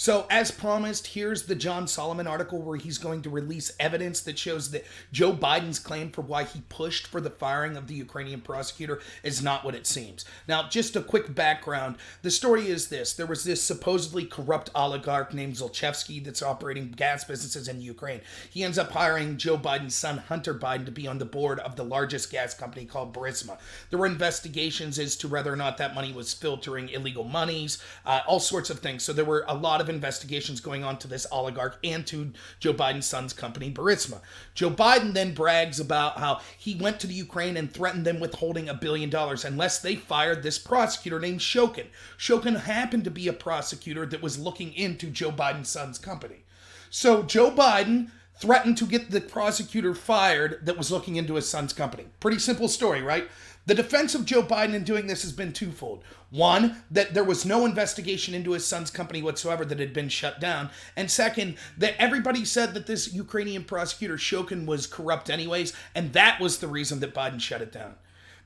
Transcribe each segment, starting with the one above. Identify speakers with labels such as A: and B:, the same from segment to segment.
A: So, as promised, here's the John Solomon article where he's going to release evidence that shows that Joe Biden's claim for why he pushed for the firing of the Ukrainian prosecutor is not what it seems. Now, just a quick background. The story is this. There was this supposedly corrupt oligarch named Zlochevsky that's operating gas businesses in Ukraine. He ends up hiring Joe Biden's son, Hunter Biden, to be on the board of the largest gas company called Burisma. There were investigations as to whether or not that money was filtering illegal monies, all sorts of things. So there were a lot of investigations going on to this oligarch and to Joe Biden's son's company, Burisma. Joe Biden then brags about how he went to the Ukraine and threatened them withholding $1 billion unless they fired this prosecutor named Shokin. Shokin happened to be a prosecutor that was looking into Joe Biden's son's company. So Joe Biden threatened to get the prosecutor fired that was looking into his son's company. Pretty simple story, right? The defense of Joe Biden in doing this has been twofold. One, that there was no investigation into his son's company whatsoever that had been shut down. And second, that everybody said that this Ukrainian prosecutor, Shokin, was corrupt anyways, and that was the reason that Biden shut it down.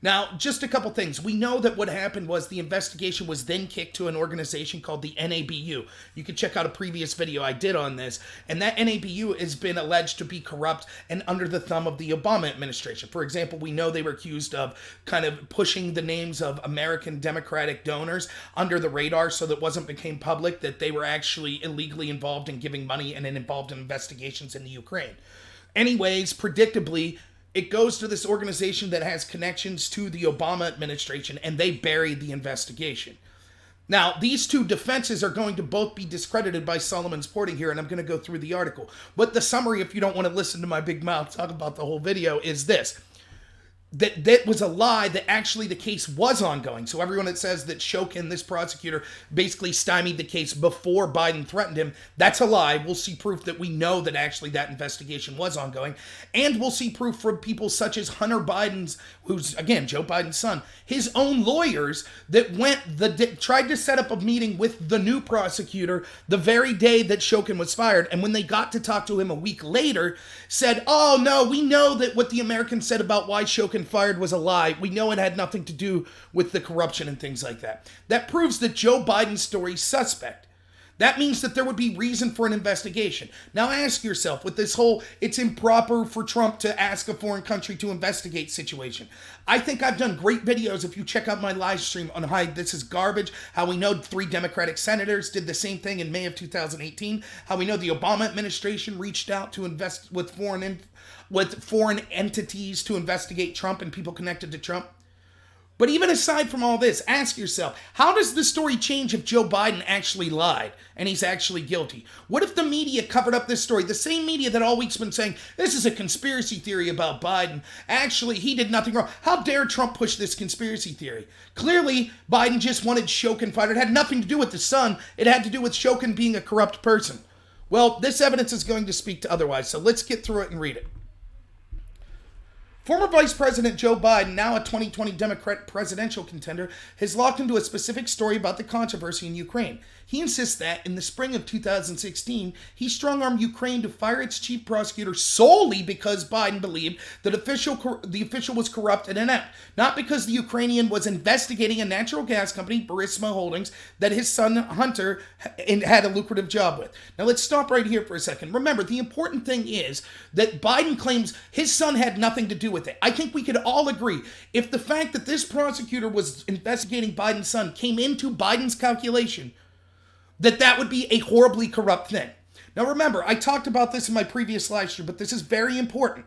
A: Now, just a couple things. We know that what happened was the investigation was then kicked to an organization called the NABU. You can check out a previous video I did on this. And that NABU has been alleged to be corrupt and under the thumb of the Obama administration. For example, we know they were accused of kind of pushing the names of American Democratic donors under the radar so that it wasn't became public that they were actually illegally involved in giving money and involved in investigations in the Ukraine. Anyways, predictably, it goes to this organization that has connections to the Obama administration, and they buried the investigation. Now, these two defenses are going to both be discredited by Solomon's reporting here, and I'm going to go through the article. But the summary, if you don't want to listen to my big mouth talk about the whole video, is this. That was a lie, that actually the case was ongoing. So everyone that says that Shokin, this prosecutor, basically stymied the case before Biden threatened him, that's a lie. We'll see proof that we know that actually that investigation was ongoing. And we'll see proof from people such as Hunter Biden's, who's, again, Joe Biden's son, his own lawyers that tried to set up a meeting with the new prosecutor the very day that Shokin was fired. And when they got to talk to him a week later, said, oh, no, we know that what the Americans said about why Shokin fired was a lie. We know it had nothing to do with the corruption and things like that. That proves that Joe Biden's story is suspect. That means that there would be reason for an investigation. Now ask yourself, with this whole it's improper for Trump to ask a foreign country to investigate situation. I think I've done great videos if you check out my live stream on how this is garbage, how we know 3 Democratic senators did the same thing in May of 2018, how we know the Obama administration reached out to invest with foreign entities to investigate Trump and people connected to Trump. But even aside from all this, ask yourself, how does the story change if Joe Biden actually lied and he's actually guilty? What if the media covered up this story? The same media that all week's been saying, this is a conspiracy theory about Biden. Actually, he did nothing wrong. How dare Trump push this conspiracy theory? Clearly, Biden just wanted Shokin fired. It had nothing to do with the son. It had to do with Shokin being a corrupt person. Well, this evidence is going to speak to otherwise, so let's get through it and read it. Former Vice President Joe Biden, now a 2020 Democrat presidential contender, has locked into a specific story about the controversy in Ukraine. He insists that, in the spring of 2016, he strong-armed Ukraine to fire its chief prosecutor solely because Biden believed that the official was corrupt and inept, not because the Ukrainian was investigating a natural gas company, Burisma Holdings, that his son Hunter had a lucrative job with. Now let's stop right here for a second. Remember, the important thing is that Biden claims his son had nothing to do with it. I think we could all agree, if the fact that this prosecutor was investigating Biden's son came into Biden's calculation, that would be a horribly corrupt thing. Now remember, I talked about this in my previous live stream, but this is very important.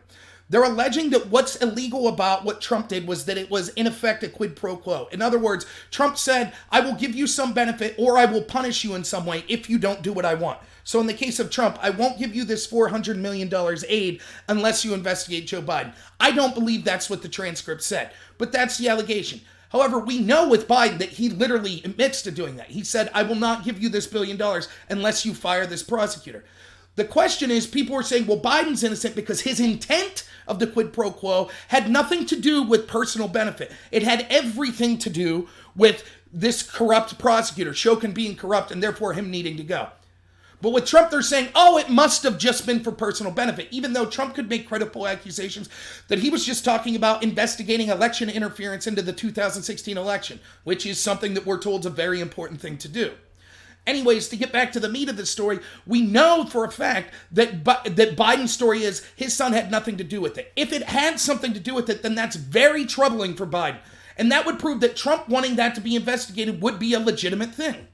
A: They're alleging that what's illegal about what Trump did was that it was in effect a quid pro quo. In other words, Trump said, I will give you some benefit or I will punish you in some way if you don't do what I want. So in the case of Trump, I won't give you this $400 million aid unless you investigate Joe Biden. I don't believe that's what the transcript said, but that's the allegation. However, we know with Biden that he literally admits to doing that. He said, I will not give you this $1 billion unless you fire this prosecutor. The question is, people are saying, well, Biden's innocent because his intent of the quid pro quo had nothing to do with personal benefit. It had everything to do with this corrupt prosecutor, Shokin being corrupt, and therefore him needing to go. But with Trump, they're saying, oh, it must have just been for personal benefit, even though Trump could make credible accusations that he was just talking about investigating election interference into the 2016 election, which is something that we're told is a very important thing to do. Anyways, to get back to the meat of the story, we know for a fact that Biden's story is his son had nothing to do with it. If it had something to do with it, then that's very troubling for Biden. And that would prove that Trump wanting that to be investigated would be a legitimate thing.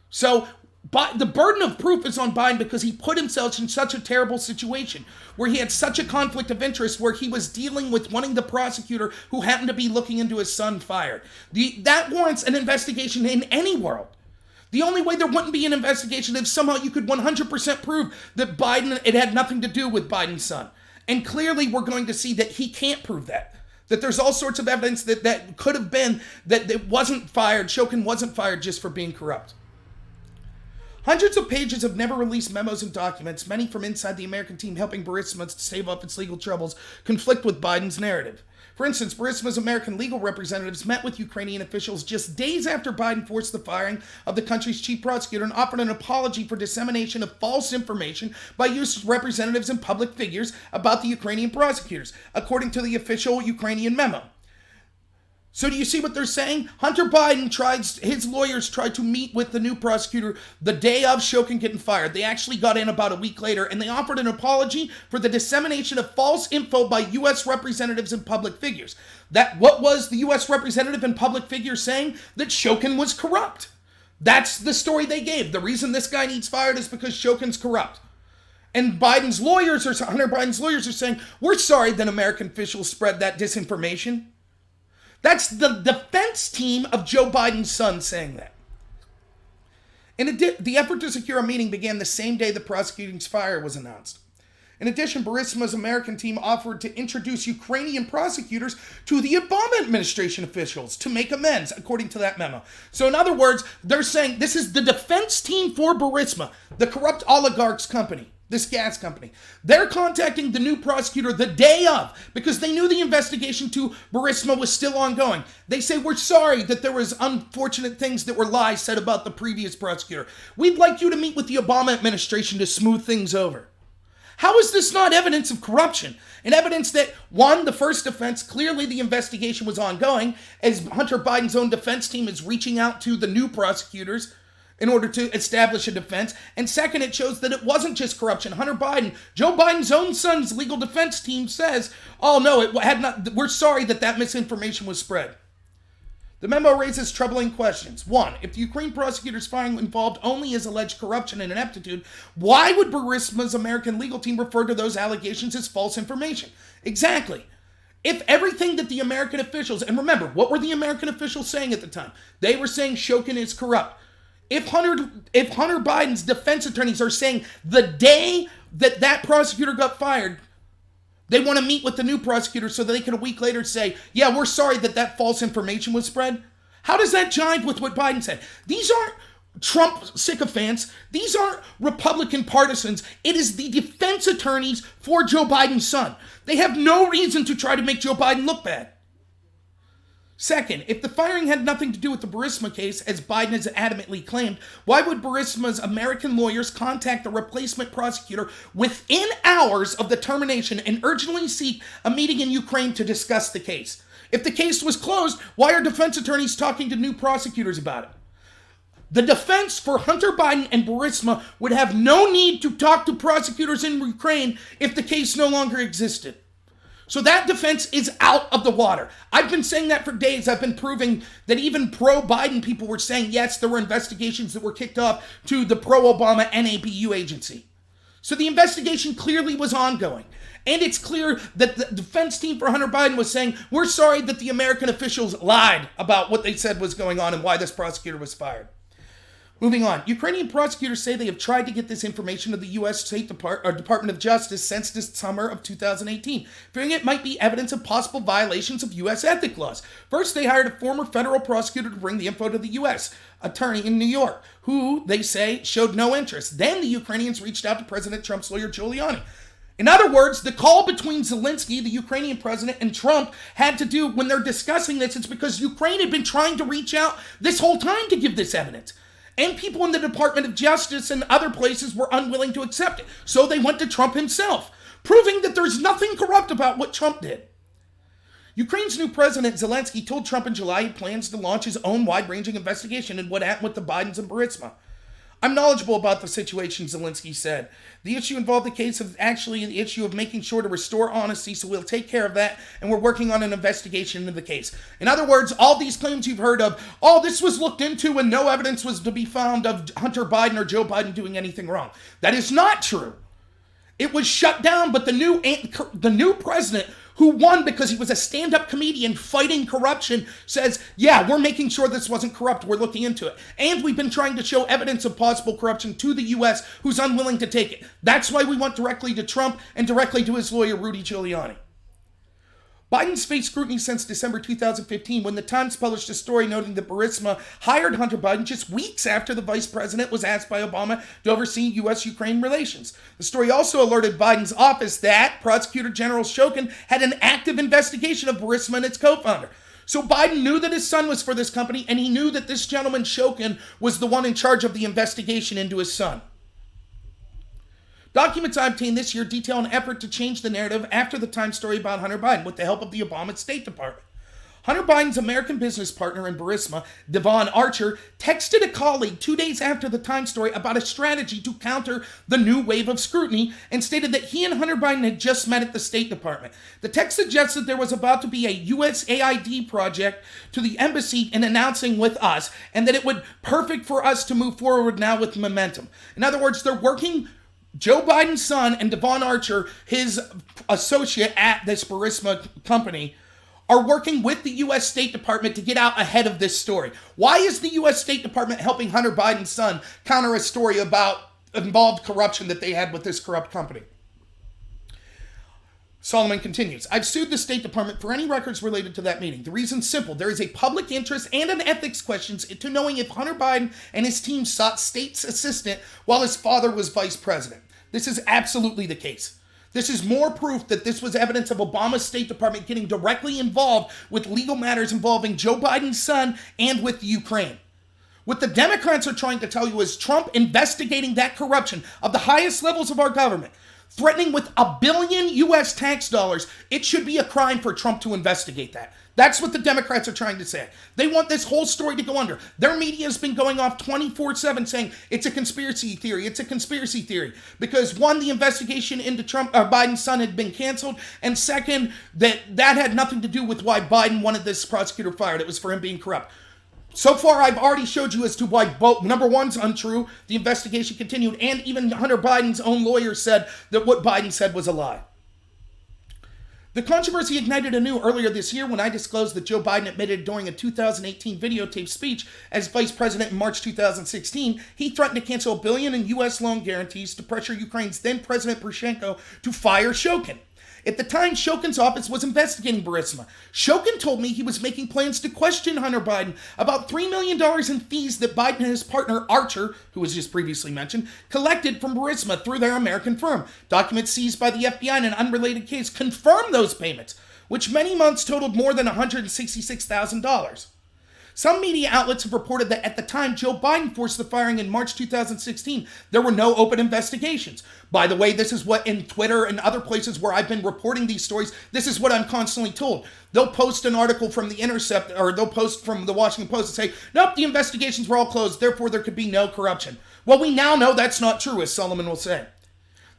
A: So the burden of proof is on Biden because he put himself in such a terrible situation where he had such a conflict of interest where he was dealing with wanting the prosecutor who happened to be looking into his son fired. That warrants an investigation in any world. The only way there wouldn't be an investigation is if somehow you could 100% prove that it had nothing to do with Biden's son. And clearly we're going to see that he can't prove that. That there's all sorts of evidence that could have been that it wasn't fired, Shokin wasn't fired just for being corrupt. Hundreds of pages of never released memos and documents, many from inside the American team helping Burisma to stave off its legal troubles, conflict with Biden's narrative. For instance, Burisma's American legal representatives met with Ukrainian officials just days after Biden forced the firing of the country's chief prosecutor and offered an apology for dissemination of false information by U.S. representatives and public figures about the Ukrainian prosecutors, according to the official Ukrainian memo. So do you see what they're saying? Hunter Biden his lawyers tried to meet with the new prosecutor the day of Shokin getting fired. They actually got in about a week later, and they offered an apology for the dissemination of false info by U.S. representatives and public figures. What was the U.S. representative and public figure saying? That Shokin was corrupt. That's the story they gave. The reason this guy needs fired is because Shokin's corrupt. And Hunter Biden's lawyers are saying, we're sorry that American officials spread that disinformation. That's the defense team of Joe Biden's son saying that. The effort to secure a meeting began the same day the prosecuting's fire was announced. In addition, Burisma's American team offered to introduce Ukrainian prosecutors to the Obama administration officials to make amends, according to that memo. So in other words, they're saying this is the defense team for Burisma, the corrupt oligarch's company. This gas company. They're contacting the new prosecutor the day of because they knew the investigation to Burisma was still ongoing. They say, we're sorry that there was unfortunate things that were lies said about the previous prosecutor. We'd like you to meet with the Obama administration to smooth things over. How is this not evidence of corruption? And evidence that, one, the first defense, clearly the investigation was ongoing as Hunter Biden's own defense team is reaching out to the new prosecutors in order to establish a defense. And second, it shows that it wasn't just corruption. Hunter Biden, Joe Biden's own son's legal defense team says, oh no, we're sorry that misinformation was spread. The memo raises troubling questions. One, if the Ukraine prosecutor's firing involved only his alleged corruption and ineptitude, why would Burisma's American legal team refer to those allegations as false information? Exactly. If everything that the American officials, and remember, what were the American officials saying at the time? They were saying Shokin is corrupt. If Hunter Biden's defense attorneys are saying the day that prosecutor got fired, they want to meet with the new prosecutor so that they can a week later say, yeah, we're sorry that false information was spread. How does that jive with what Biden said? These aren't Trump sycophants. These aren't Republican partisans. It is the defense attorneys for Joe Biden's son. They have no reason to try to make Joe Biden look bad. Second, if the firing had nothing to do with the Burisma case, as Biden has adamantly claimed, why would Burisma's American lawyers contact the replacement prosecutor within hours of the termination and urgently seek a meeting in Ukraine to discuss the case? If the case was closed, why are defense attorneys talking to new prosecutors about it? The defense for Hunter Biden and Burisma would have no need to talk to prosecutors in Ukraine if the case no longer existed. So that defense is out of the water. I've been saying that for days. I've been proving that even pro-Biden people were saying, yes, there were investigations that were kicked off to the pro-Obama NABU agency. So the investigation clearly was ongoing. And it's clear that the defense team for Hunter Biden was saying, we're sorry that the American officials lied about what they said was going on and why this prosecutor was fired. Moving on, Ukrainian prosecutors say they have tried to get this information to the U.S. Department of Justice since the summer of 2018, fearing it might be evidence of possible violations of U.S. ethics laws. First, they hired a former federal prosecutor to bring the info to the U.S. attorney in New York, who, they say, showed no interest. Then the Ukrainians reached out to President Trump's lawyer, Giuliani. In other words, the call between Zelensky, the Ukrainian president, and Trump had to do, when they're discussing this, it's because Ukraine had been trying to reach out this whole time to give this evidence. And people in the Department of Justice and other places were unwilling to accept it. So they went to Trump himself, proving that there's nothing corrupt about what Trump did. Ukraine's new president, Zelensky, told Trump in July he plans to launch his own wide-ranging investigation into what happened with the Bidens and Burisma. I'm knowledgeable about the situation, Zelensky said. The issue involved the case of actually the issue of making sure to restore honesty, so we'll take care of that, and we're working on an investigation into the case. In other words, all these claims you've heard of, oh, this was looked into and no evidence was to be found of Hunter Biden or Joe Biden doing anything wrong. That is not true. It was shut down, but the new president, who won because he was a stand-up comedian fighting corruption, says, yeah, we're making sure this wasn't corrupt. We're looking into it. And we've been trying to show evidence of possible corruption to the U.S., who's unwilling to take it. That's why we went directly to Trump and directly to his lawyer, Rudy Giuliani. Biden's faced scrutiny since December 2015 when the Times published a story noting that Burisma hired Hunter Biden just weeks after the vice president was asked by Obama to oversee U.S.-Ukraine relations. The story also alerted Biden's office that Prosecutor General Shokin had an active investigation of Burisma and its co-founder. So Biden knew that his son was for this company, and he knew that this gentleman, Shokin, was the one in charge of the investigation into his son. Documents I obtained this year detail an effort to change the narrative after the Times story about Hunter Biden with the help of the Obama State Department. Hunter Biden's American business partner in Burisma, Devon Archer, texted a colleague 2 days after the Times story about a strategy to counter the new wave of scrutiny and stated that he and Hunter Biden had just met at the State Department. The text suggested there was about to be a USAID project to the embassy in announcing with us, and that it would be perfect for us to move forward now with momentum. In other words, they're working. Joe Biden's son and Devon Archer, his associate at this Burisma company, are working with the U.S. State Department to get out ahead of this story. Why is the U.S. State Department helping Hunter Biden's son counter a story about involved corruption that they had with this corrupt company? Solomon continues, I've sued the State Department for any records related to that meeting. The reason's simple. There is a public interest and an ethics question to knowing if Hunter Biden and his team sought state's assistant while his father was vice president. This is absolutely the case. This is more proof that this was evidence of Obama's State Department getting directly involved with legal matters involving Joe Biden's son and with Ukraine. What the Democrats are trying to tell you is Trump investigating that corruption of the highest levels of our government, threatening with $1 billion U.S. tax dollars. It should be a crime for Trump to investigate that. That's what the Democrats are trying to say. They want this whole story to go under. Their media has been going off 24/7 saying it's a conspiracy theory. It's a conspiracy theory. Because one, the investigation into Biden's son had been canceled. And second, that had nothing to do with why Biden wanted this prosecutor fired. It was for him being corrupt. So far, I've already showed you as to why both, number one's untrue, the investigation continued, and even Hunter Biden's own lawyer said that what Biden said was a lie. The controversy ignited anew earlier this year when I disclosed that Joe Biden admitted during a 2018 videotaped speech as vice president in March 2016, he threatened to cancel $1 billion in U.S. loan guarantees to pressure Ukraine's then President Poroshenko to fire Shokin. At the time, Shokin's office was investigating Burisma. Shokin told me he was making plans to question Hunter Biden about $3 million in fees that Biden and his partner Archer, who was just previously mentioned, collected from Burisma through their American firm. Documents seized by the FBI in an unrelated case confirm those payments, which many months totaled more than $166,000. Some media outlets have reported that at the time Joe Biden forced the firing in March 2016, there were no open investigations. By the way, this is what in Twitter and other places where I've been reporting these stories, this is what I'm constantly told. They'll post an article from The Intercept, or they'll post from the Washington Post and say, nope, the investigations were all closed, therefore there could be no corruption. Well, we now know that's not true, as Solomon will say.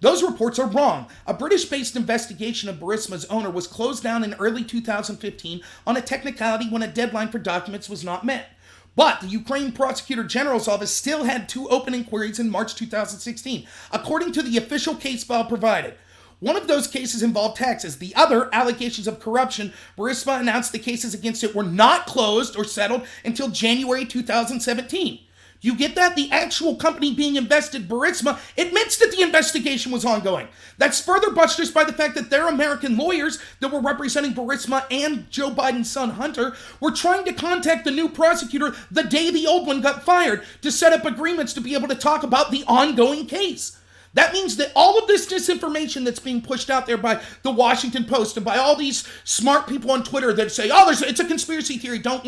A: Those reports are wrong. A British-based investigation of Burisma's owner was closed down in early 2015 on a technicality when a deadline for documents was not met. But the Ukraine Prosecutor General's office still had 2 open inquiries in March 2016, according to the official case file provided. One of those cases involved taxes. The other, allegations of corruption. Burisma announced the cases against it were not closed or settled until January 2017. You get that? The actual company being invested, Burisma, admits that the investigation was ongoing. That's further buttressed by the fact that their American lawyers that were representing Burisma and Joe Biden's son Hunter were trying to contact the new prosecutor the day the old one got fired to set up agreements to be able to talk about the ongoing case. That means that all of this disinformation that's being pushed out there by the Washington Post and by all these smart people on Twitter that say, oh, it's a conspiracy theory, don't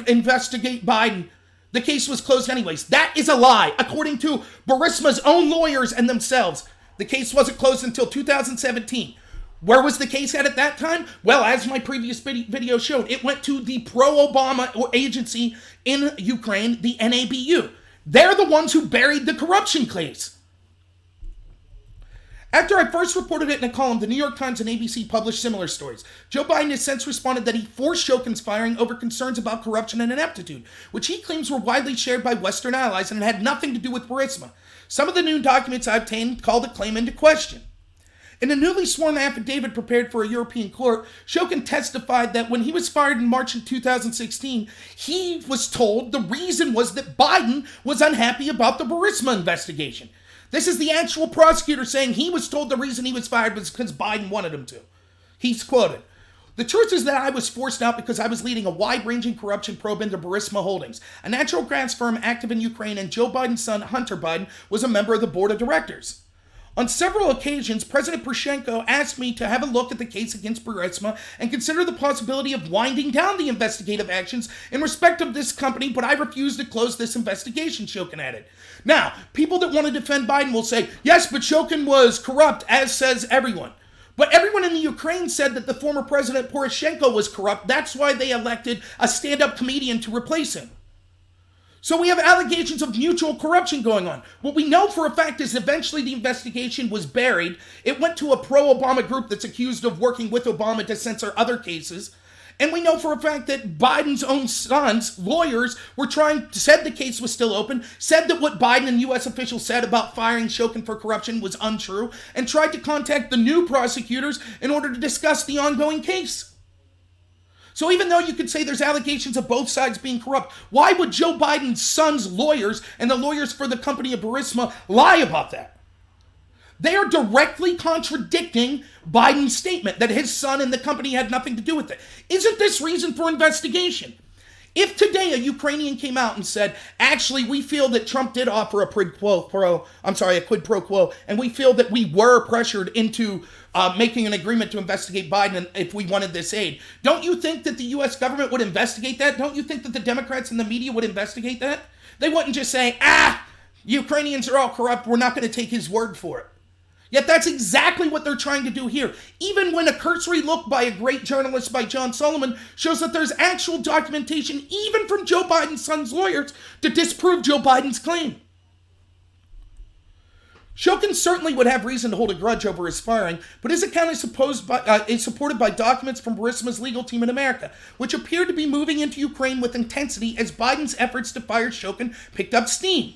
A: investigate Biden. The case was closed anyways. That is a lie, according to Burisma's own lawyers and themselves. The case wasn't closed until 2017. Where was the case at that time? Well, as my previous video showed, it went to the pro-Obama agency in Ukraine, the NABU. They're the ones who buried the corruption case. After I first reported it in a column, the New York Times and ABC published similar stories. Joe Biden has since responded that he forced Shokin's firing over concerns about corruption and ineptitude, which he claims were widely shared by Western allies and had nothing to do with Burisma. Some of the new documents I obtained call the claim into question. In a newly sworn affidavit prepared for a European court, Shokin testified that when he was fired in March of 2016, he was told the reason was that Biden was unhappy about the Burisma investigation. This is the actual prosecutor saying he was told the reason he was fired was because Biden wanted him to. He's quoted, "The truth is that I was forced out because I was leading a wide-ranging corruption probe into Burisma Holdings, a natural gas firm active in Ukraine, and Joe Biden's son, Hunter Biden, was a member of the board of directors. On several occasions, President Poroshenko asked me to have a look at the case against Burisma and consider the possibility of winding down the investigative actions in respect of this company, but I refused to close this investigation," Shokin added. Now, people that want to defend Biden will say, yes, but Shokin was corrupt, as says everyone. But everyone in the Ukraine said that the former President Poroshenko was corrupt. That's why they elected a stand-up comedian to replace him. So we have allegations of mutual corruption going on. What we know for a fact is eventually the investigation was buried. It went to a pro-Obama group that's accused of working with Obama to censor other cases. And we know for a fact that Biden's own son's lawyers said the case was still open, said that what Biden and U.S. officials said about firing Shokin for corruption was untrue, and tried to contact the new prosecutors in order to discuss the ongoing case. So even though you could say there's allegations of both sides being corrupt, why would Joe Biden's son's lawyers and the lawyers for the company of Burisma lie about that? They are directly contradicting Biden's statement that his son and the company had nothing to do with it. Isn't this reason for investigation? If today a Ukrainian came out and said, actually, we feel that Trump did offer a quid pro quo, and we feel that we were pressured into making an agreement to investigate Biden if we wanted this aid, don't you think that the U.S. government would investigate that? Don't you think that the Democrats and the media would investigate that? They wouldn't just say, Ukrainians are all corrupt, we're not going to take his word for it. Yet that's exactly what they're trying to do here. Even when a cursory look by a great journalist by John Solomon shows that there's actual documentation, even from Joe Biden's son's lawyers, to disprove Joe Biden's claim. Shokin certainly would have reason to hold a grudge over his firing, but his account is supported by documents from Burisma's legal team in America, which appeared to be moving into Ukraine with intensity as Biden's efforts to fire Shokin picked up steam.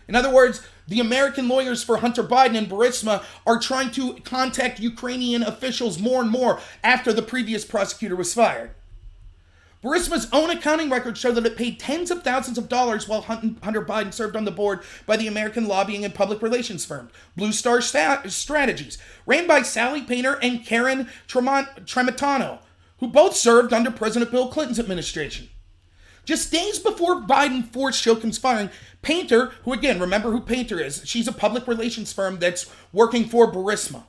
A: In other words, the American lawyers for Hunter Biden and Burisma are trying to contact Ukrainian officials more and more after the previous prosecutor was fired. Burisma's own accounting records show that it paid tens of thousands of dollars while Hunter Biden served on the board by the American lobbying and public relations firm, Blue Star Strategies, ran by Sally Painter and Karen Tremontano, who both served under President Bill Clinton's administration. Just days before Biden forced Shokin's firing, Painter, who again, remember who Painter is, she's a public relations firm that's working for Burisma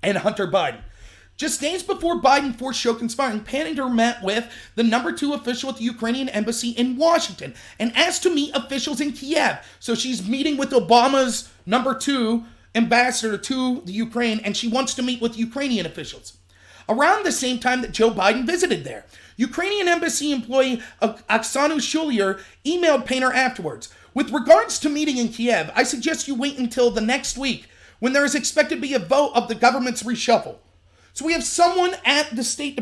A: and Hunter Biden. Just days before Biden forced Shokin's firing, Painter met with the number 2 official at the Ukrainian embassy in Washington and asked to meet officials in Kiev. So she's meeting with Obama's number 2 ambassador to the Ukraine, and she wants to meet with Ukrainian officials. Around the same time that Joe Biden visited there, Ukrainian embassy employee Oksana Shulier emailed Painter afterwards. With regards to meeting in Kiev, I suggest you wait until the next week when there is expected to be a vote of the government's reshuffle. So we have someone at the State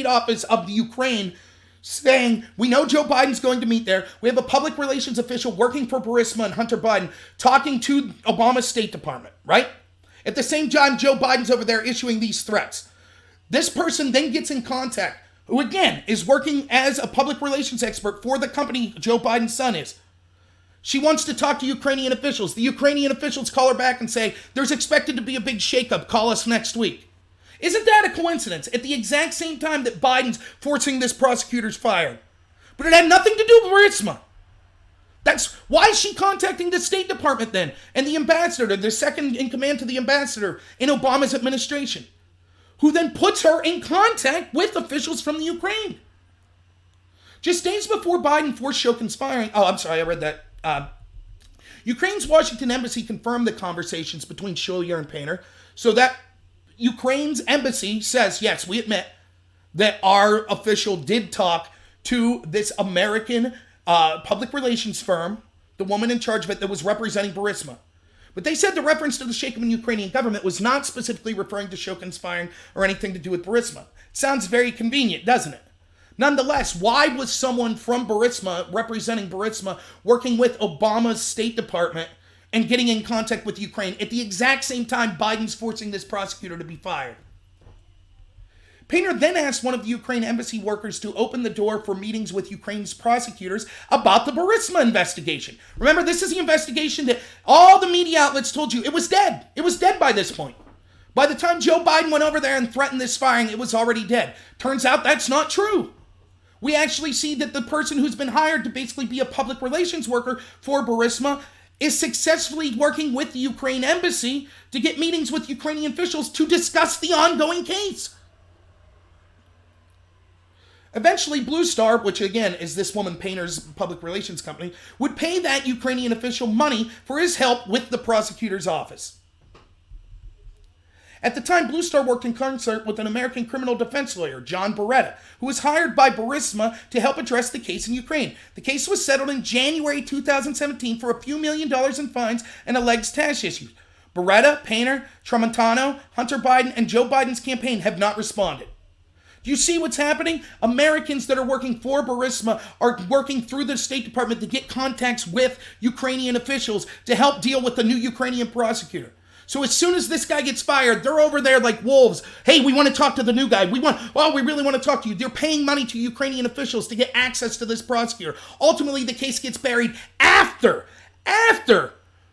A: office of the Ukraine saying, we know Joe Biden's going to meet there. We have a public relations official working for Burisma and Hunter Biden talking to Obama's State Department, right? At the same time, Joe Biden's over there issuing these threats. This person then gets in contact, who again is working as a public relations expert for the company Joe Biden's son is. She wants to talk to Ukrainian officials. The Ukrainian officials call her back and say, there's expected to be a big shakeup. Call us next week. Isn't that a coincidence? At the exact same time that Biden's forcing this prosecutor's fire. But it had nothing to do with Burisma. That's why is she contacting the State Department then? And the ambassador, the second in command to the ambassador in Obama's administration, who then puts her in contact with officials from the Ukraine. Just days before Biden forced Shokin's firing, I read that. Ukraine's Washington embassy confirmed the conversations between Shulier and Painter, so that Ukraine's embassy says, yes, we admit that our official did talk to this American public relations firm, the woman in charge of it that was representing Burisma. But they said the reference to the shaken Ukrainian government was not specifically referring to Shokin's firing or anything to do with Burisma. Sounds very convenient, doesn't it? Nonetheless, why was someone from Burisma, representing Burisma, working with Obama's State Department and getting in contact with Ukraine at the exact same time Biden's forcing this prosecutor to be fired? Painter then asked one of the Ukraine embassy workers to open the door for meetings with Ukraine's prosecutors about the Burisma investigation. Remember, this is the investigation that all the media outlets told you it was dead. It was dead by this point. By the time Joe Biden went over there and threatened this firing, it was already dead. Turns out that's not true. We actually see that the person who's been hired to basically be a public relations worker for Burisma is successfully working with the Ukraine embassy to get meetings with Ukrainian officials to discuss the ongoing case. Eventually, Blue Star, which again is this woman Painter's public relations company, would pay that Ukrainian official money for his help with the prosecutor's office. At the time, Blue Star worked in concert with an American criminal defense lawyer, John Beretta, who was hired by Burisma to help address the case in Ukraine. The case was settled in January 2017 for a few $1 million in fines and alleged tax issues. Beretta, Painter, Tramontano, Hunter Biden, and Joe Biden's campaign have not responded. Do you see what's happening? Americans that are working for Burisma are working through the State Department to get contacts with Ukrainian officials to help deal with the new Ukrainian prosecutor. So as soon as this guy gets fired, they're over there like wolves. Hey, we want to talk to the new guy. We really want to talk to you. They're paying money to Ukrainian officials to get access to this prosecutor. Ultimately, the case gets buried after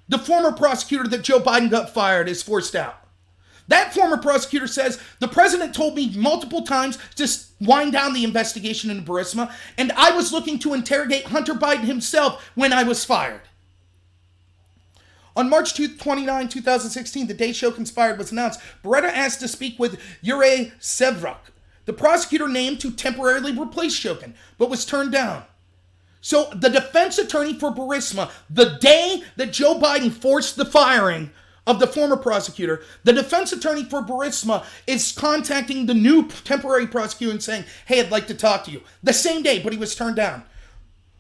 A: the former prosecutor that Joe Biden got fired is forced out. That former prosecutor says, the president told me multiple times to wind down the investigation into Burisma, and I was looking to interrogate Hunter Biden himself when I was fired. On March 29, 2016, the day Shokin's fired was announced, Beretta asked to speak with Yuri Sevruk, the prosecutor named to temporarily replace Shokin, but was turned down. So the defense attorney for Burisma, the day that Joe Biden forced the firing of the former prosecutor, the defense attorney for Burisma is contacting the new temporary prosecutor and saying, hey, I'd like to talk to you. The same day, but he was turned down.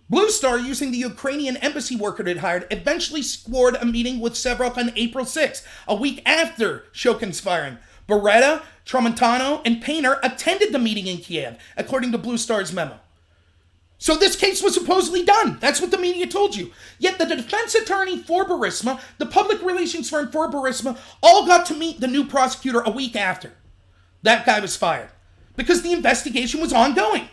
A: Blue Star, using the Ukrainian embassy worker it hired, eventually scored a meeting with Sevruk on April 6th, a week after Shokin's firing. Beretta, Tramontano, and Painter attended the meeting in Kiev, according to Blue Star's memo. So this case was supposedly done. That's what the media told you. Yet the defense attorney for Burisma, the public relations firm for Burisma, all got to meet the new prosecutor a week after that guy was fired because the investigation was ongoing.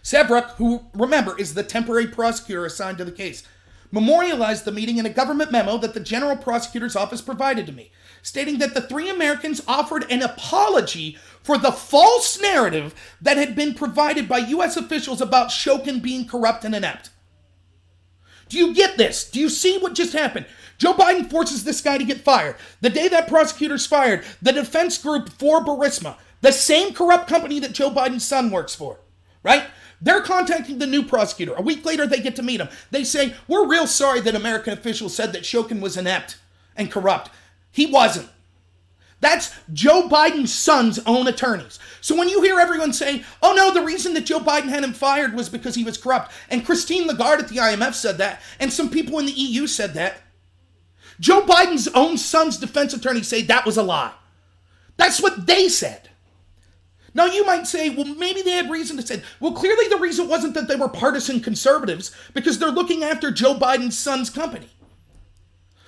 A: Sevruk, who, remember, is the temporary prosecutor assigned to the case, memorialized the meeting in a government memo that the General Prosecutor's Office provided to me, stating that the three Americans offered an apology for the false narrative that had been provided by U.S. officials about Shokin being corrupt and inept. Do you get this? Do you see what just happened? Joe Biden forces this guy to get fired. The day that prosecutor's fired, the defense group for Burisma, the same corrupt company that Joe Biden's son works for, right? They're contacting the new prosecutor. A week later, they get to meet him. They say, we're real sorry that American officials said that Shokin was inept and corrupt. He wasn't. That's Joe Biden's son's own attorneys. So when you hear everyone say, oh no, the reason that Joe Biden had him fired was because he was corrupt, and Christine Lagarde at the IMF said that, and some people in the EU said that, Joe Biden's own son's defense attorneys say that was a lie. That's what they said. Now you might say, well, maybe they had reason to say, well, clearly the reason wasn't that they were partisan conservatives, because they're looking after Joe Biden's son's company.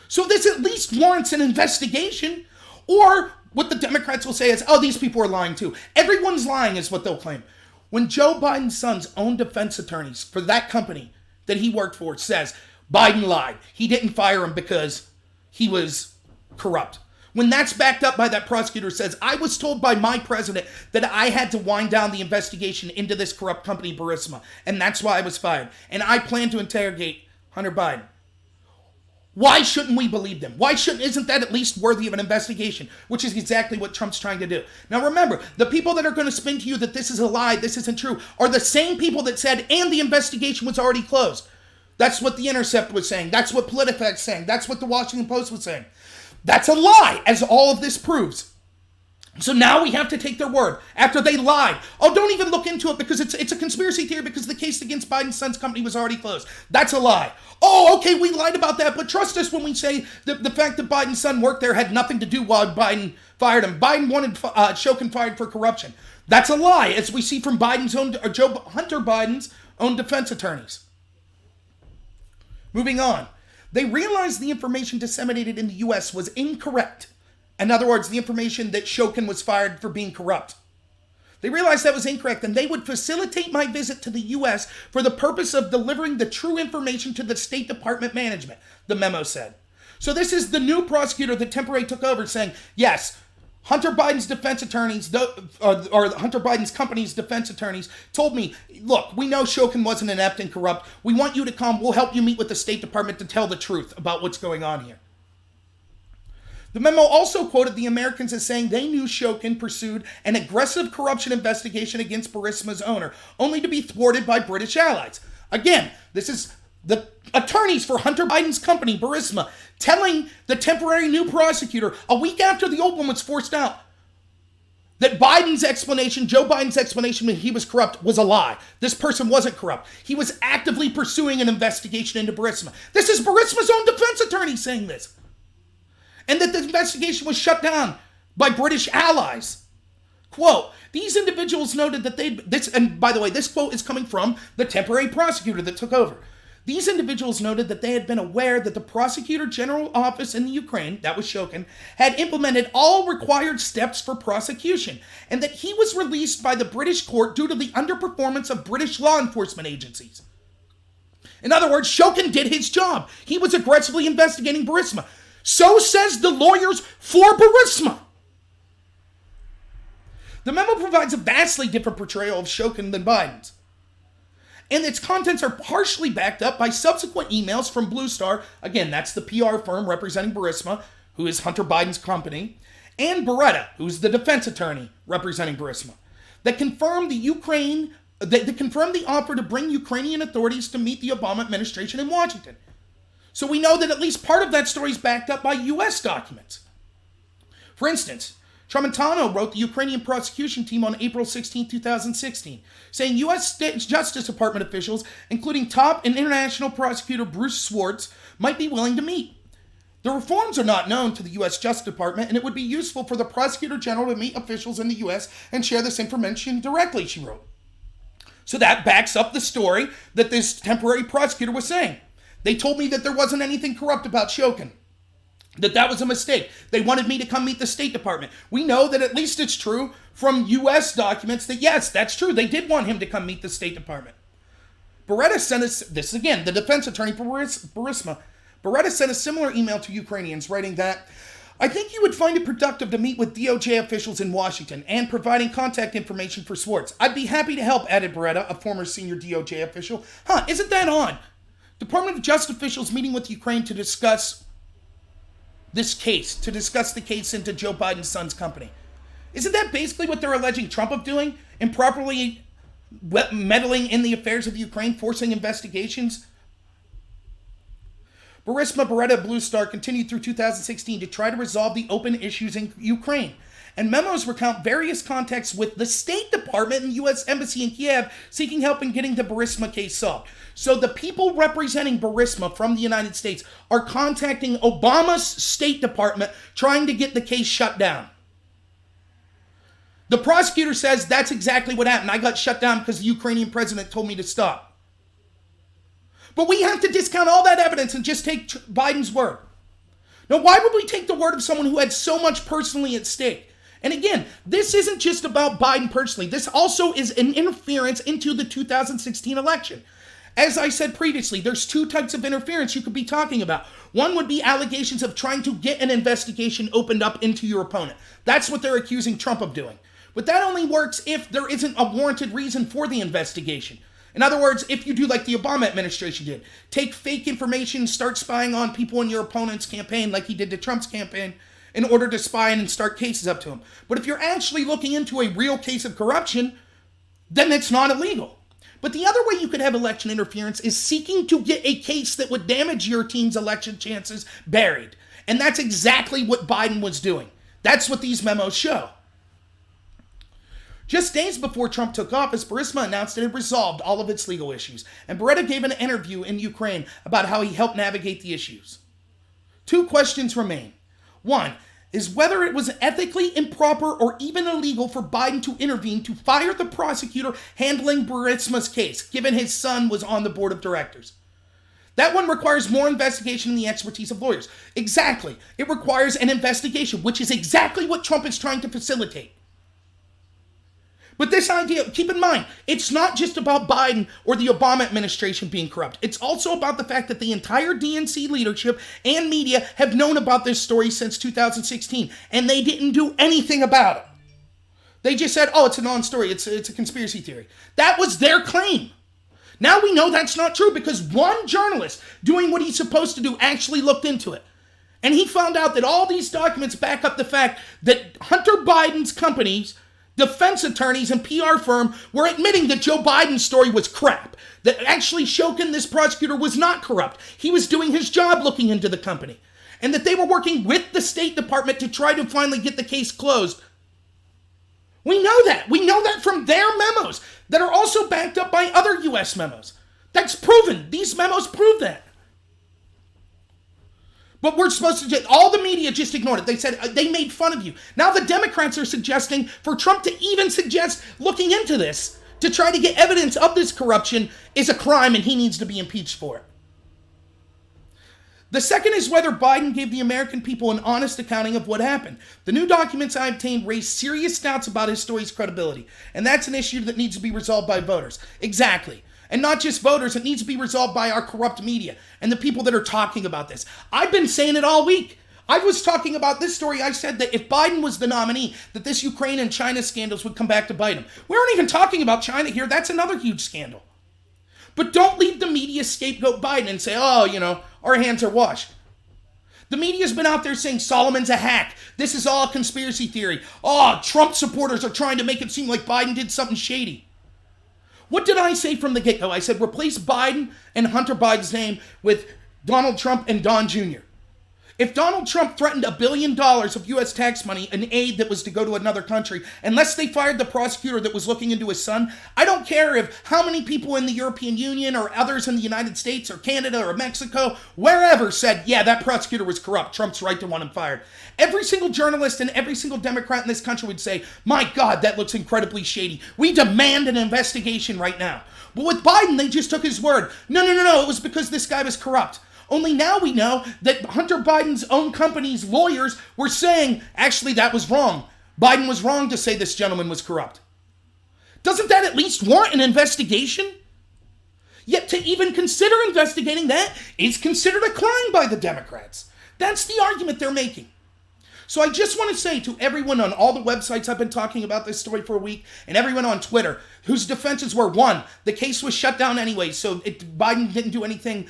A: So this at least warrants an investigation. Or what the Democrats will say is, oh, these people are lying too. Everyone's lying is what they'll claim. When Joe Biden's son's own defense attorneys for that company that he worked for says, Biden lied. He didn't fire him because he was corrupt. When that's backed up by that prosecutor says, I was told by my president that I had to wind down the investigation into this corrupt company, Burisma, and that's why I was fired. And I plan to interrogate Hunter Biden. Why shouldn't we believe them? Isn't that at least worthy of an investigation? Which is exactly what Trump's trying to do. Now remember, the people that are going to spin to you that this is a lie, this isn't true, are the same people that said, and the investigation was already closed. That's what The Intercept was saying. That's what PolitiFact's saying. That's what the Washington Post was saying. That's a lie, as all of this proves. So now we have to take their word after they lied. Oh, don't even look into it because it's a conspiracy theory because the case against Biden's son's company was already closed. That's a lie. Oh, okay, we lied about that, but trust us when we say that the fact that Biden's son worked there had nothing to do while Biden fired him. Biden wanted Shokin fired for corruption. That's a lie, as we see from Hunter Biden's own defense attorneys. Moving on. They realized the information disseminated in the U.S. was incorrect. In other words, the information that Shokin was fired for being corrupt. They realized that was incorrect, and they would facilitate my visit to the U.S. for the purpose of delivering the true information to the State Department management, the memo said. So this is the new prosecutor that temporarily took over saying, yes, Hunter Biden's defense attorneys, or Hunter Biden's company's defense attorneys told me, look, we know Shokin wasn't inept and corrupt. We want you to come. We'll help you meet with the State Department to tell the truth about what's going on here. The memo also quoted the Americans as saying they knew Shokin pursued an aggressive corruption investigation against Burisma's owner, only to be thwarted by British allies. Again, this is the attorneys for Hunter Biden's company, Burisma, telling the temporary new prosecutor a week after the old one was forced out that Joe Biden's explanation when he was corrupt was a lie. This person wasn't corrupt. He was actively pursuing an investigation into Burisma. This is Burisma's own defense attorney saying this. And that the investigation was shut down by British allies. Quote, these individuals noted that and by the way, this quote is coming from the temporary prosecutor that took over. These individuals noted that they had been aware that the prosecutor general office in the Ukraine, that was Shokin, had implemented all required steps for prosecution, and that he was released by the British court due to the underperformance of British law enforcement agencies. In other words, Shokin did his job. He was aggressively investigating Burisma. So says the lawyers for Burisma. The memo provides a vastly different portrayal of Shokin than Biden's. And its contents are partially backed up by subsequent emails from Blue Star, again, that's the PR firm representing Burisma, who is Hunter Biden's company, and Beretta, who's the defense attorney representing Burisma, that confirmed the offer to bring Ukrainian authorities to meet the Obama administration in Washington. So we know that at least part of that story is backed up by U.S. documents. For instance, Tramontano wrote the Ukrainian prosecution team on April 16, 2016, saying U.S. Justice Department officials, including top and international prosecutor Bruce Swartz, might be willing to meet. The reforms are not known to the U.S. Justice Department, and it would be useful for the prosecutor general to meet officials in the U.S. and share this information directly, she wrote. So that backs up the story that this temporary prosecutor was saying. They told me that there wasn't anything corrupt about Shokin, that was a mistake. They wanted me to come meet the State Department. We know that at least it's true from U.S. documents that yes, that's true. They did want him to come meet the State Department. Beretta sent us, this again, the defense attorney for Burisma. Beretta sent a similar email to Ukrainians writing that, I think you would find it productive to meet with DOJ officials in Washington and providing contact information for Swartz. I'd be happy to help, added Beretta, a former senior DOJ official. Isn't that odd? Department of Justice officials meeting with Ukraine to discuss this case, to discuss the case into Joe Biden's son's company. Isn't that basically what they're alleging Trump of doing? Improperly meddling in the affairs of Ukraine, forcing investigations? Burisma, Beretta, Blue Star continued through 2016 to try to resolve the open issues in Ukraine. And memos recount various contacts with the State Department and U.S. Embassy in Kiev seeking help in getting the Burisma case solved. So the people representing Burisma from the United States are contacting Obama's State Department trying to get the case shut down. The prosecutor says that's exactly what happened. I got shut down because the Ukrainian president told me to stop. But we have to discount all that evidence and just take Biden's word. Now, why would we take the word of someone who had so much personally at stake? And again, this isn't just about Biden personally. This also is an interference into the 2016 election. As I said previously, there's two types of interference you could be talking about. One would be allegations of trying to get an investigation opened up into your opponent. That's what they're accusing Trump of doing. But that only works if there isn't a warranted reason for the investigation. In other words, if you do like the Obama administration did, take fake information, start spying on people in your opponent's campaign like he did to Trump's campaign, in order to spy and start cases up to him. But if you're actually looking into a real case of corruption, then it's not illegal. But the other way you could have election interference is seeking to get a case that would damage your team's election chances buried. And that's exactly what Biden was doing. That's what these memos show. Just days before Trump took office, Burisma announced it had resolved all of its legal issues, and Beretta gave an interview in Ukraine about how he helped navigate the issues. Two questions remain. One is whether it was ethically improper or even illegal for Biden to intervene to fire the prosecutor handling Burisma's case, given his son was on the board of directors. That one requires more investigation and the expertise of lawyers. Exactly. It requires an investigation, which is exactly what Trump is trying to facilitate. But this idea, keep in mind, it's not just about Biden or the Obama administration being corrupt. It's also about the fact that the entire DNC leadership and media have known about this story since 2016, and they didn't do anything about it. They just said, oh, it's a non-story, it's a conspiracy theory. That was their claim. Now we know that's not true because one journalist doing what he's supposed to do actually looked into it. And he found out that all these documents back up the fact that Hunter Biden's companies, defense attorneys, and PR firm were admitting that Joe Biden's story was crap. That actually Shokin, this prosecutor, was not corrupt. He was doing his job looking into the company. And that they were working with the State Department to try to finally get the case closed. We know that. We know that from their memos that are also backed up by other U.S. memos. That's proven. These memos prove that. But we're supposed to all the media just ignored it. They said they made fun of you. Now the Democrats are suggesting for Trump to even suggest looking into this to try to get evidence of this corruption is a crime and he needs to be impeached for it. The second is whether Biden gave the American people an honest accounting of what happened. The new documents I obtained raise serious doubts about his story's credibility, and that's an issue that needs to be resolved by voters. Exactly. And not just voters, it needs to be resolved by our corrupt media and the people that are talking about this. I've been saying it all week. I was talking about this story. I said that if Biden was the nominee, that this Ukraine and China scandals would come back to bite him. We aren't even talking about China here. That's another huge scandal. But don't leave the media scapegoat Biden and say, oh, our hands are washed. The media's been out there saying Solomon's a hack. This is all a conspiracy theory. Oh, Trump supporters are trying to make it seem like Biden did something shady. What did I say from the get-go? I said replace Biden and Hunter Biden's name with Donald Trump and Don Jr. If Donald Trump threatened $1 billion of U.S. tax money and aid that was to go to another country, unless they fired the prosecutor that was looking into his son, I don't care if how many people in the European Union or others in the United States or Canada or Mexico, wherever said, yeah, that prosecutor was corrupt. Trump's right to want him fired. Every single journalist and every single Democrat in this country would say, my God, that looks incredibly shady. We demand an investigation right now. But with Biden, they just took his word. No, it was because this guy was corrupt. Only now we know that Hunter Biden's own company's lawyers were saying, actually, that was wrong. Biden was wrong to say this gentleman was corrupt. Doesn't that at least warrant an investigation? Yet to even consider investigating that is considered a crime by the Democrats. That's the argument they're making. So I just want to say to everyone on all the websites I've been talking about this story for a week, and everyone on Twitter, whose defenses were, one, the case was shut down anyway, so Biden didn't do anything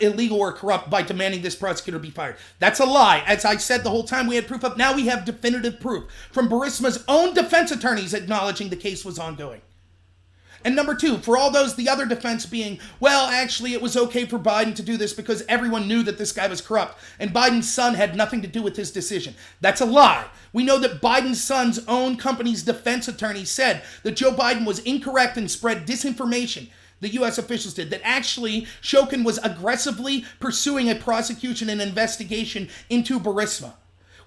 A: illegal or corrupt by demanding this prosecutor be fired. That's a lie. As I said the whole time we had proof of, now we have definitive proof from Burisma's own defense attorneys acknowledging the case was ongoing. And number two, for all those, the other defense being, well, actually it was okay for Biden to do this because everyone knew that this guy was corrupt and Biden's son had nothing to do with his decision. That's a lie. We know that Biden's son's own company's defense attorney said that Joe Biden was incorrect and spread disinformation. The U.S. officials did, that actually Shokin was aggressively pursuing a prosecution and investigation into Burisma.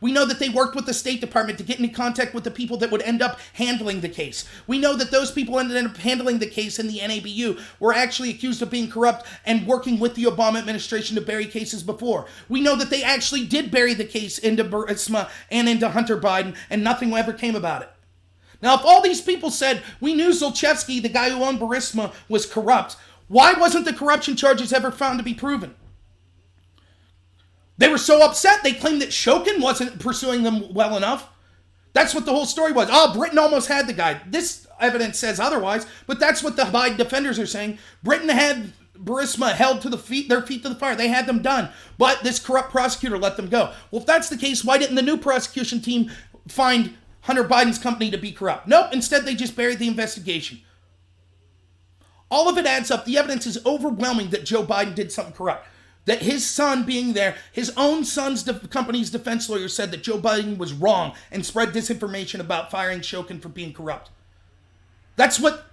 A: We know that they worked with the State Department to get into contact with the people that would end up handling the case. We know that those people ended up handling the case in the NABU were actually accused of being corrupt and working with the Obama administration to bury cases before. We know that they actually did bury the case into Burisma and into Hunter Biden, and nothing ever came about it. Now, if all these people said, we knew Zlochevsky, the guy who owned Burisma, was corrupt, why wasn't the corruption charges ever found to be proven? They were so upset, they claimed that Shokin wasn't pursuing them well enough. That's what the whole story was. Oh, Britain almost had the guy. This evidence says otherwise, but that's what the Biden defenders are saying. Britain had Burisma held to their feet to the fire. They had them done, but this corrupt prosecutor let them go. Well, if that's the case, why didn't the new prosecution team find Hunter Biden's company to be corrupt? Nope, instead they just buried the investigation. All of it adds up. The evidence is overwhelming that Joe Biden did something corrupt. That his son being there, his own son's company's defense lawyer said that Joe Biden was wrong and spread disinformation about firing Shokin for being corrupt. That's what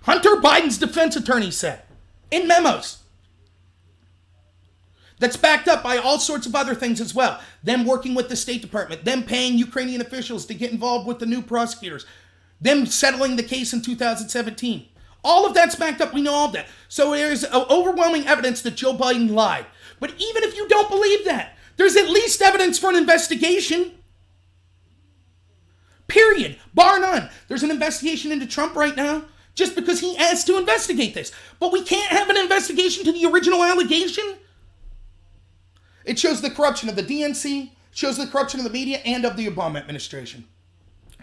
A: Hunter Biden's defense attorney said in memos. That's backed up by all sorts of other things as well. Them working with the State Department, them paying Ukrainian officials to get involved with the new prosecutors, them settling the case in 2017. All of that's backed up. We know all of that. So there's overwhelming evidence that Joe Biden lied. But even if you don't believe that, there's at least evidence for an investigation. Period. Bar none. There's an investigation into Trump right now just because he asked to investigate this. But we can't have an investigation to the original allegation. It shows the corruption of the DNC, shows the corruption of the media, and of the Obama administration.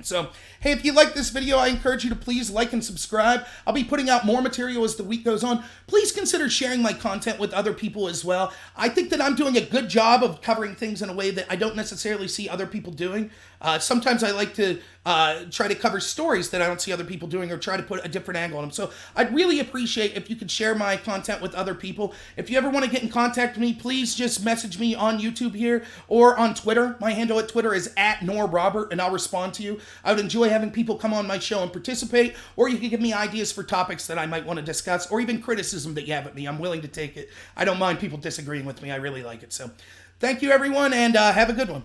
A: So, hey, if you like this video, I encourage you to please like and subscribe. I'll be putting out more material as the week goes on. Please consider sharing my content with other people as well. I think that I'm doing a good job of covering things in a way that I don't necessarily see other people doing. Sometimes I like to try to cover stories that I don't see other people doing or try to put a different angle on them. So I'd really appreciate if you could share my content with other people. If you ever want to get in contact with me, please just message me on YouTube here or on Twitter. My handle at Twitter is @NorRobert, and I'll respond to you. I would enjoy having people come on my show and participate, or you can give me ideas for topics that I might want to discuss, or even criticism that you have at me. I'm willing to take it. I don't mind people disagreeing with me. I really like it. So thank you, everyone, and have a good one.